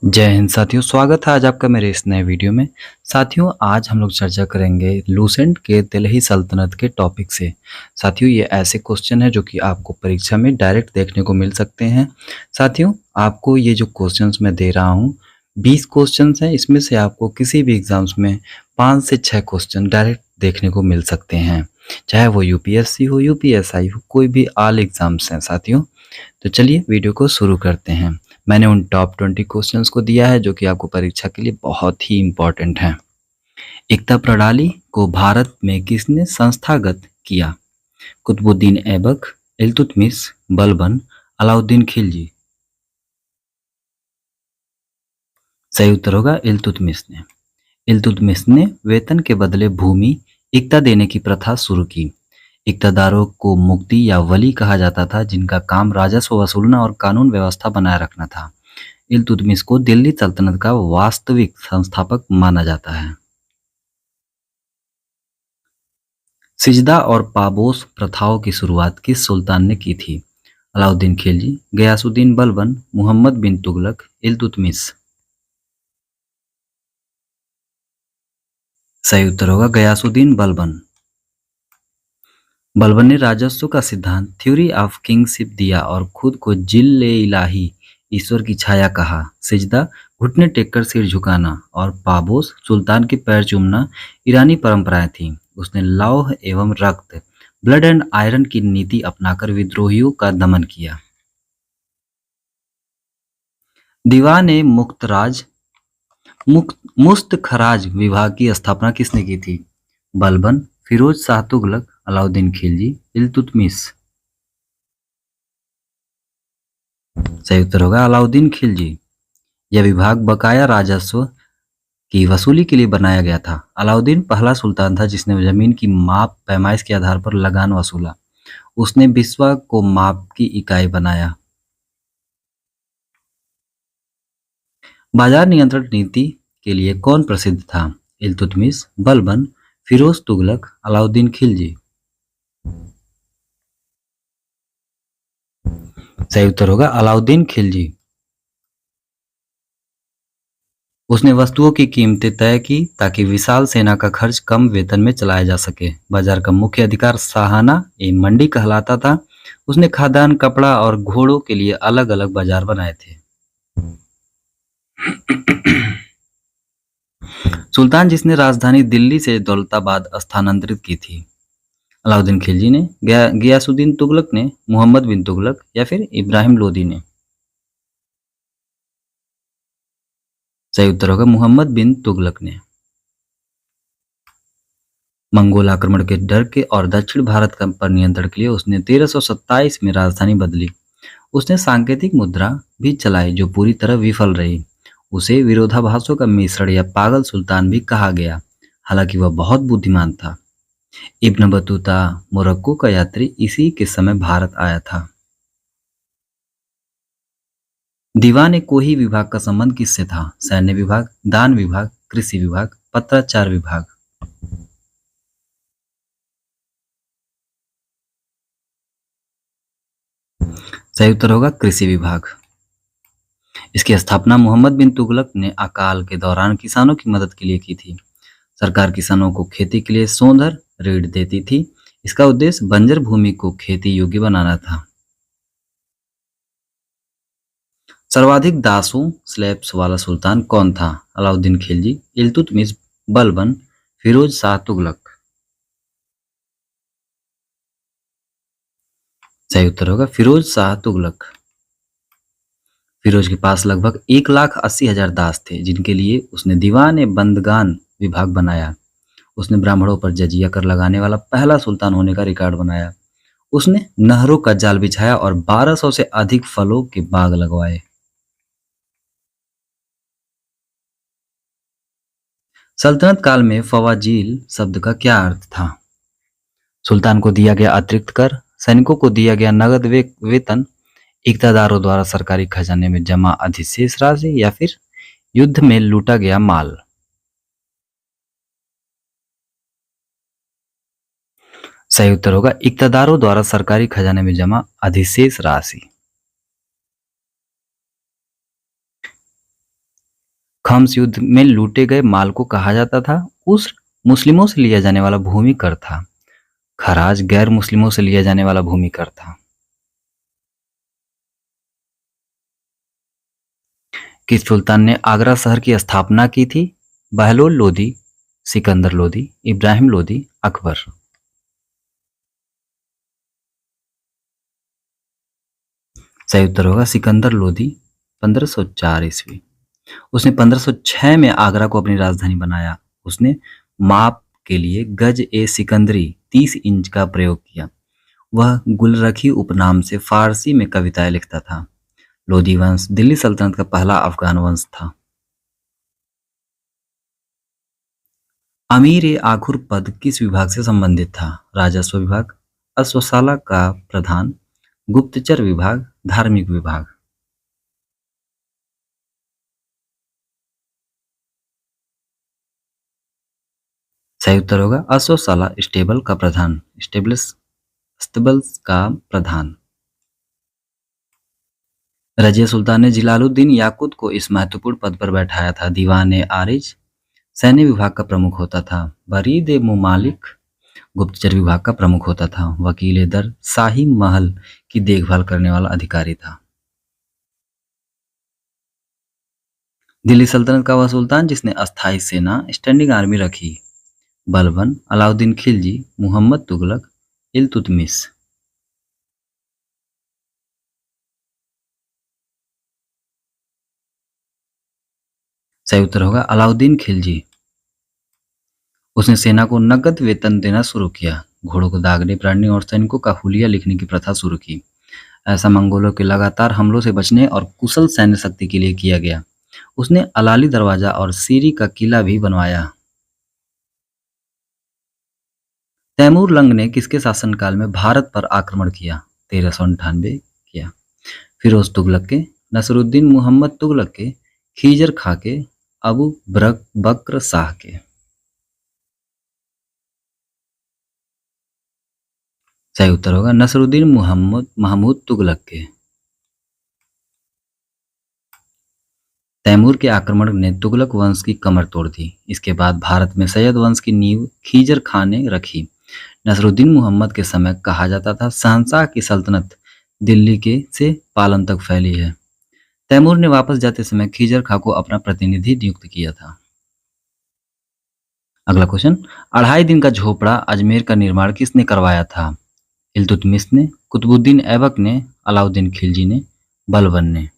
जय हिंद साथियों, स्वागत है आज आपका मेरे इस नए वीडियो में। साथियों, आज हम लोग चर्चा करेंगे लूसेंट के दिल्ली सल्तनत के टॉपिक से। साथियों, ये ऐसे क्वेश्चन है जो कि आपको परीक्षा में डायरेक्ट देखने को मिल सकते हैं। साथियों, आपको ये जो क्वेश्चंस मैं दे रहा हूँ 20 क्वेश्चंस हैं। इसमें से आपको किसी भी एग्जाम्स में 5 से 6 क्वेश्चन डायरेक्ट देखने को मिल सकते हैं, चाहे वो यूपीएससी हो, यूपीएसआई हो, कोई भी ऑल एग्जाम्स हैं। साथियों, तो चलिए वीडियो को शुरू करते हैं। मैंने उन टॉप 20 क्वेश्चंस को दिया है जो कि आपको परीक्षा के लिए बहुत ही इम्पोर्टेंट हैं। एकता प्रणाली को भारत में किसने संस्थागत किया? कुतुबुद्दीन ऐबक, इल्तुतमिश, बलबन, अलाउद्दीन खिलजी। सही उत्तर होगा इल्तुतमिश ने। इल्तुतमिश ने वेतन के बदले भूमि इक्ता देने की प्रथा शुरू की। इक्तादारों को मुक्ति या वली कहा जाता था, जिनका काम राजस्व वसूलना और कानून व्यवस्था बनाए रखना था। इल्तुतमिश को दिल्ली सल्तनत का वास्तविक संस्थापक माना जाता है। सिजदा और पाबोस प्रथाओं की शुरुआत किस सुल्तान ने की थी? अलाउद्दीन खिलजी, गयासुद्दीन बलबन, मुहम्मद बिन तुगलक, इल्तुतमिश। सही उत्तर होगा गयासुद्दीन बलबन। बलबन ने राजस्व का सिद्धांत थ्योरी ऑफ किंगशिप दिया और खुद को जिल-ए-इलाही ईश्वर की छाया कहा। सिजदा घुटने टेककर सिर झुकाना और पाबोस सुल्तान के पैर चूमना ईरानी परंपराएं थीं। उसने लौह एवं रक्त ब्लड एंड आयरन की नीति अपनाकर विद्रोहियों का दमन किया। दीवान ए मुस्तखराज विभाग की स्थापना किसने की थी? बलबन, फिरोज शाह तुगलक, अलाउद्दीन खिलजी, इल्तुतमिश। सही उत्तर होगा अलाउद्दीन खिलजी। यह विभाग बकाया राजस्व की वसूली के लिए बनाया गया था। अलाउद्दीन पहला सुल्तान था जिसने जमीन की माप पैमाइश के आधार पर लगान वसूला। उसने बिस्वा को माप की इकाई बनाया। बाजार नियंत्रण नीति के लिए कौन प्रसिद्ध था? इल्तुतमिश, बलबन, फिरोज तुगलक, अलाउद्दीन खिलजी। सही उत्तर होगा अलाउद्दीन खिलजी। उसने वस्तुओं की कीमतें तय की ताकि विशाल सेना का खर्च कम वेतन में चलाया जा सके। बाजार का मुख्य अधिकार साहाना ए मंडी कहलाता था। उसने खाद्यान्न, कपड़ा और घोड़ों के लिए अलग अलग बाजार बनाए थे। सुल्तान जिसने राजधानी दिल्ली से दौलताबाद स्थानांतरित की थी? अलाउद्दीन खिलजी ने, गयासुद्दीन तुगलक ने, मुहम्मद बिन तुगलक या फिर इब्राहिम लोदी ने। सही उत्तर होगा मुहम्मद बिन तुगलक ने। मंगोल आक्रमण के डर के और दक्षिण भारत पर नियंत्रण के लिए उसने 1327 में राजधानी बदली। उसने सांकेतिक मुद्रा भी चलाई जो पूरी तरह विफल रही। उसे विरोधाभासों का मिश्रण या पागल सुल्तान भी कहा गया, हालांकि वह बहुत बुद्धिमान था। इब्न बतूता मोरक्को का यात्री इसी के समय भारत आया था। दीवान ए कोही विभाग का संबंध किससे था? सैन्य विभाग, दान विभाग, कृषि विभाग, पत्राचार विभाग। सही उत्तर होगा कृषि विभाग। इसकी स्थापना मोहम्मद बिन तुगलक ने अकाल के दौरान किसानों की मदद के लिए की थी। सरकार किसानों को खेती के लिए सौंदर ऋण देती थी। इसका उद्देश्य बंजर भूमि को खेती योग्य बनाना था। सर्वाधिक दासों स्लेब्स वाला सुल्तान कौन था? अलाउद्दीन खिलजी, इल्तुतमिश, बलबन, फिरोज शाह तुगलक। सही उत्तर होगा फिरोज शाह तुगलक। फिरोज के पास लगभग 1,80,000 दास थे, जिनके लिए उसने दीवान ए बंदगान विभाग बनाया। उसने ब्राह्मणों पर जजिया कर लगाने वाला पहला सुल्तान होने का रिकॉर्ड बनाया। उसने नहरों का जाल बिछाया और 1200 से अधिक फलों के बाग लगवाए। सल्तनत काल में फवाजील शब्द का क्या अर्थ था? सुल्तान को दिया गया अतिरिक्त कर, सैनिकों को दिया गया नगद वेतन, इक्तादारों द्वारा सरकारी खजाने में जमा अधिशेष राशि या फिर युद्ध में लूटा गया माल। सही उत्तर होगा इक्तादारों द्वारा सरकारी खजाने में जमा अधिशेष राशि। खम्स युद्ध में लूटे गए माल को कहा जाता था उस मुस्लिमों से लिया जाने वाला भूमि कर था। खराज गैर मुस्लिमों से लिया जाने वाला भूमि कर था। किस सुल्तान ने आगरा शहर की स्थापना की थी? बहलोल लोदी, सिकंदर लोदी, इब्राहिम लोदी, अकबर। सही उत्तर होगा सिकंदर लोदी, 1504 ईस्वी। उसने 1506 में आगरा को अपनी राजधानी बनाया। उसने माप के लिए गज ए सिकंदरी 30 इंच का प्रयोग किया। वह गुलरखी उपनाम से फारसी में कविताएं लिखता था। लोधी वंश दिल्ली सल्तनत का पहला अफगान वंश था। अमीर ए आखुर पद किस विभाग से संबंधित था? राजस्व विभाग, अश्वशाला का प्रधान, गुप्तचर विभाग, धार्मिक विभाग। सही उत्तर होगा अश्वशाला स्टेबल का प्रधान, स्टेबल्स का प्रधान। रजिया सुल्तान ने जलालुद्दीन याकुत को इस महत्वपूर्ण पद पर बैठाया था। दीवान ए आरिज सैन्य विभाग का प्रमुख होता था। बरीद ए मुमालिक गुप्तचर विभाग का प्रमुख होता था। वकील ए दर शाही महल की देखभाल करने वाला अधिकारी था। दिल्ली सल्तनत का वह सुल्तान जिसने अस्थायी सेना स्टैंडिंग आर्मी रखी। बलबन, अलाउद्दीन खिलजी, मुहम्मद तुगलक, इल्तुतमिश। सही उत्तर होगा अलाउद्दीन खिलजी। उसने सेना को नकद वेतन देना शुरू किया। घोड़ों को दागने, प्राणी और सैनिकों का हुलिया लिखने की प्रथा शुरू की। ऐसा मंगोलों के लगातार हमलों से बचने और कुशल सैन्य शक्ति के लिए किया गया। उसने अलाली दरवाजा और सीरी का किला भी बनवाया। तैमूर लंग ने किसके शासनकाल में भारत पर आक्रमण किया? 1398 किया। फिरोज तुगलक के, नसरुद्दीन मुहम्मद तुगलक के, खीजर खां के, अबू बक्र शाह के। सही उत्तर होगा नसरुद्दीन महमूद तुगलक के। तैमूर के आक्रमण ने तुगलक वंश की कमर तोड़ दी। इसके बाद भारत में सैयद वंश की नींव खीजर खां ने रखी। नसरुद्दीन मुहम्मद के समय कहा जाता था शहंशाह की सल्तनत दिल्ली के से पालन तक फैली है। तैमूर ने वापस जाते समय खीजर खां को अपना प्रतिनिधि नियुक्त किया था। अगला क्वेश्चन, 2.5 दिन का झोपड़ा अजमेर का निर्माण किसने करवाया था? इल्तुतमिश ने, कुतुबुद्दीन ऐबक ने, अलाउद्दीन खिलजी ने, बलबन ने।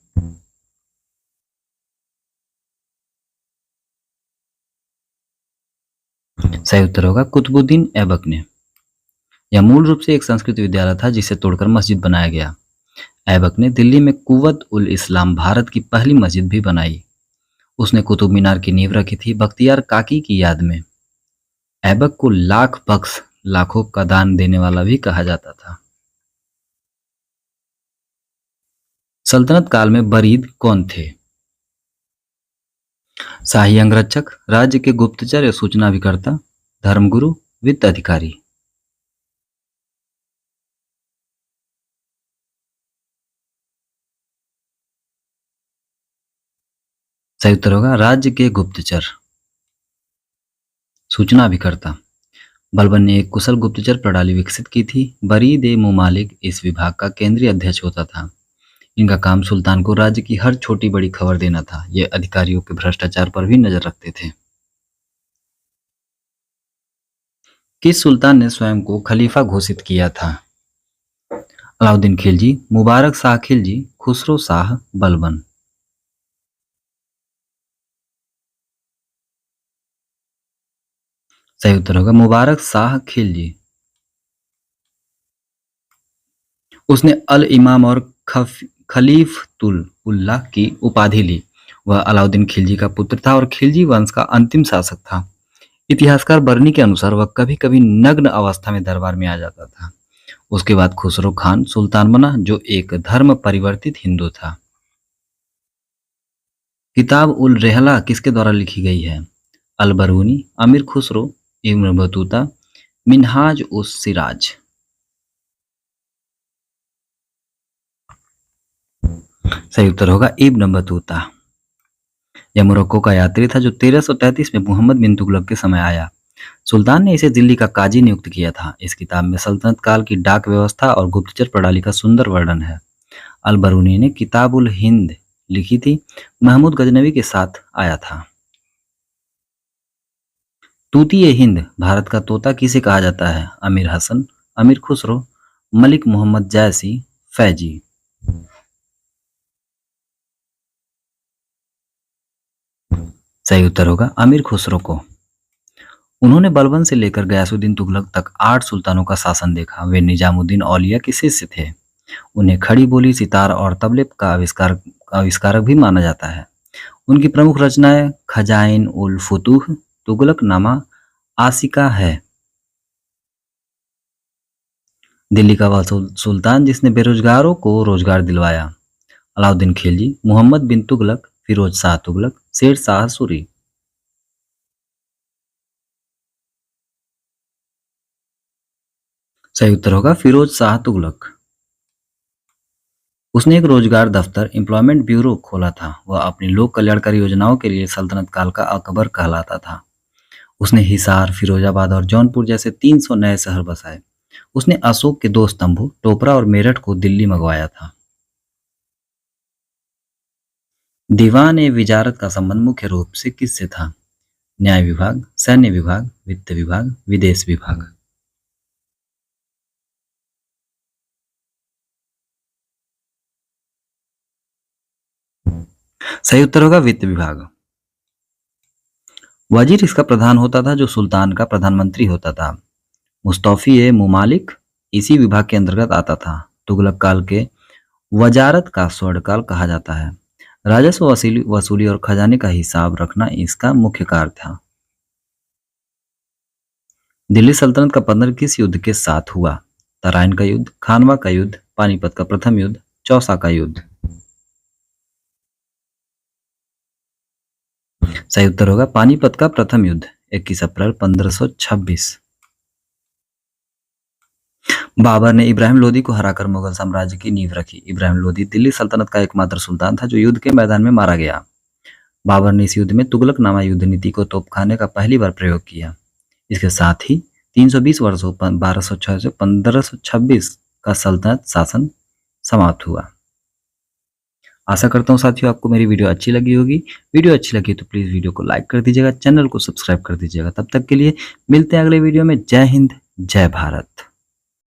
सही उत्तर होगा कुतुबुद्दीन ऐबक ने। यह मूल रूप से एक संस्कृत विद्यालय था जिसे तोड़कर मस्जिद बनाया गया। ऐबक ने दिल्ली में कुव्वत उल इस्लाम भारत की पहली मस्जिद भी बनाई। उसने कुतुब मीनार की नींव रखी थी बख्तियार काकी की याद में। ऐबक को लाख बख्श लाखों का दान देने वाला भी कहा जाता था। सल्तनत काल में बरीद कौन थे? शाही अंगरक्षक, राज्य के गुप्तचर या सूचना अभिकर्ता, धर्मगुरु, वित्त अधिकारी। सही उत्तर होगा राज्य के गुप्तचर, सूचना अभिकर्ता। बलबन ने एक कुशल गुप्तचर प्रणाली विकसित की थी। बरीद ए मुमालिक इस विभाग का केंद्रीय अध्यक्ष होता था। इनका काम सुल्तान को राज्य की हर छोटी बड़ी खबर देना था। ये अधिकारियों के भ्रष्टाचार पर भी नजर रखते थे। किस सुल्तान ने स्वयं को खलीफा घोषित किया था? अलाउद्दीन खिलजी, मुबारक शाह खिलजी, खुसरो शाह, बलबन। सही उत्तर होगा मुबारक शाह खिलजी। उसने अल इमाम और खलीफतुल उल्लाह की उपाधि ली। वह अलाउद्दीन खिलजी का पुत्र था और खिलजी वंश का अंतिम शासक था। इतिहासकार बर्नी के अनुसार वह कभी कभी नग्न अवस्था में दरबार में आ जाता था। उसके बाद खुसरो खान सुल्तान बना जो एक धर्म परिवर्तित हिंदू था। किताब उल रेहला किसके द्वारा लिखी गई है? अल बरूनी, अमीर खुसरो, इब्न बतूता, मिनहाज उस सिराज। सही उत्तर होगा इब्न बतूता। यह मोरक्को का यात्री था जो 1333 में मोहम्मद बिन तुगलक के समय आया। सुल्तान ने इसे दिल्ली का काजी नियुक्त किया था। इस किताब में सल्तनत काल की डाक व्यवस्था और गुप्तचर प्रणाली का सुंदर वर्णन है। अल बरूनी ने किताबुल हिंद लिखी थी। महमूद गजनवी के साथ आया था। तूती ए हिंद, भारत का तोता किसे कहा जाता है? अमीर हसन, अमीर खुसरो, मलिक मोहम्मद जैसी, फैजी। सही उत्तर होगा अमीर खुसरो को। उन्होंने बलबन से लेकर गयासुद्दीन तुगलक तक 8 सुल्तानों का शासन देखा। वे निजामुद्दीन औलिया के शिष्य थे। उन्हें खड़ी बोली, सितार और तबले का आविष्कारक भी माना जाता है। उनकी प्रमुख रचनाएं खजाइन उल फुतूह, तुगलकनामा, आसिका है। दिल्ली का वह सुल्तान जिसने बेरोजगारों को रोजगार दिलवाया। अलाउद्दीन खिलजी, मोहम्मद बिन तुगलक, फिरोज शाह तुगलक, शेर शाह सूरी। सही उत्तर होगा फिरोज शाह तुगलक। उसने एक रोजगार दफ्तर एम्प्लॉयमेंट ब्यूरो खोला था। वह अपनी लोक कल्याणकारी योजनाओं के लिए सल्तनत काल का अकबर कहलाता था। उसने हिसार, फिरोजाबाद और जौनपुर जैसे 300 नए शहर बसाए। उसने अशोक के 2 स्तंभों टोपरा और मेरठ को दिल्ली मंगवाया था। दीवान ए विजारत का संबंध मुख्य रूप से किससे था? न्याय विभाग, सैन्य विभाग, वित्त विभाग, विदेश विभाग। सही उत्तर होगा वित्त विभाग। वजीर इसका प्रधान होता था जो सुल्तान का प्रधानमंत्री होता था। मुस्तौफी ए मुमालिक इसी विभाग के अंतर्गत आता था। तुगलक काल के वजारत का स्वर्णकाल कहा जाता है। राजस्व वसूली और खजाने का हिसाब रखना इसका मुख्य कार्य था। दिल्ली सल्तनत का पतन किस युद्ध के साथ हुआ? तराइन का युद्ध, खानवा का युद्ध, पानीपत का प्रथम युद्ध, चौसा का युद्ध। सही उत्तर होगा पानीपत का प्रथम युद्ध, 21 अप्रैल 1526। बाबर ने इब्राहिम लोदी को हराकर मुगल साम्राज्य की नींव रखी। इब्राहिम लोदी दिल्ली सल्तनत का एकमात्र सुल्तान था जो युद्ध के मैदान में मारा गया। बाबर ने इस युद्ध में तुगलकनामा युद्ध नीति को तोपखाने का पहली बार प्रयोग किया। इसके साथ ही 320 वर्षों 1206 से 1526 का सल्तनत शासन समाप्त हुआ। आशा करता हूँ साथियों आपको मेरी वीडियो अच्छी लगी होगी। वीडियो अच्छी लगी तो प्लीज़ वीडियो को लाइक कर दीजिएगा, चैनल को सब्सक्राइब कर दीजिएगा। तब तक के लिए मिलते हैं अगले वीडियो में। जय हिंद, जय भारत।